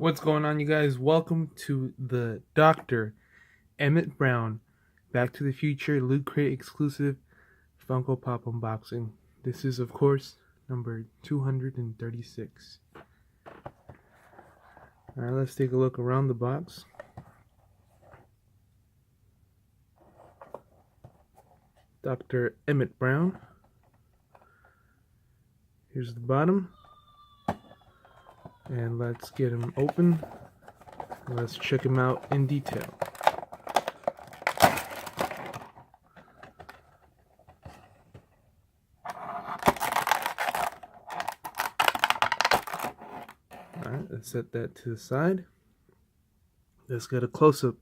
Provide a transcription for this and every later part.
What's going on, you guys? Welcome to the Dr. Emmett Brown Back to the Future Loot Crate exclusive Funko Pop unboxing. This is, of course, number 236. Alright, let's take a look around the box. Dr. Emmett Brown. Here's the bottom. And let's get him open. Let's check him out in detail. Alright, let's set that to the side. Let's get a close-up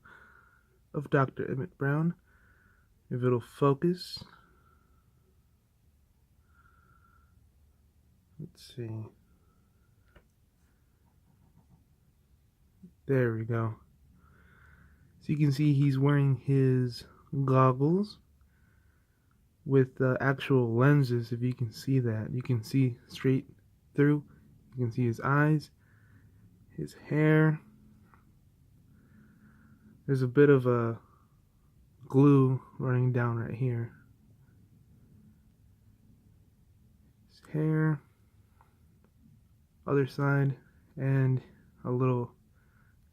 of Dr. Emmett Brown. If it'll focus. Let's see. There we go. So you can see he's wearing his goggles with actual lenses. If you can see that, you can see straight through. You can see his eyes, his hair. There's a bit of a glue running down right here. His hair, other side, and a little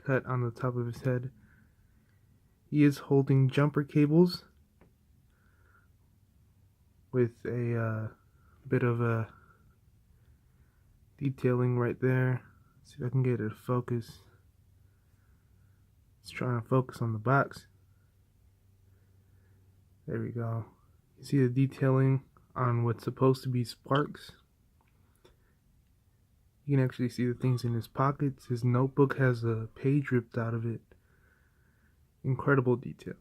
cut on the top of his head. He is holding jumper cables with a bit of a detailing right there. Let's see if I can get it to focus. It's trying to focus on the box. There we go. You see the detailing on what's supposed to be sparks. You can actually see the things in his pockets. His notebook has a page ripped out of it. Incredible detail.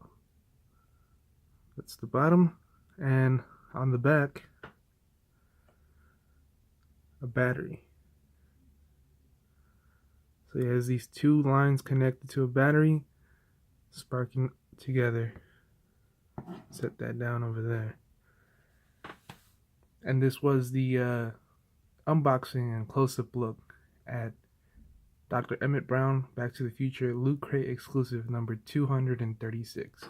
That's the bottom. And on the back, a battery. So he has these two lines connected to a battery, sparking together. Set that down over there. And this was the unboxing and close-up look at Dr. Emmett Brown Back to the Future Loot Crate exclusive number 236.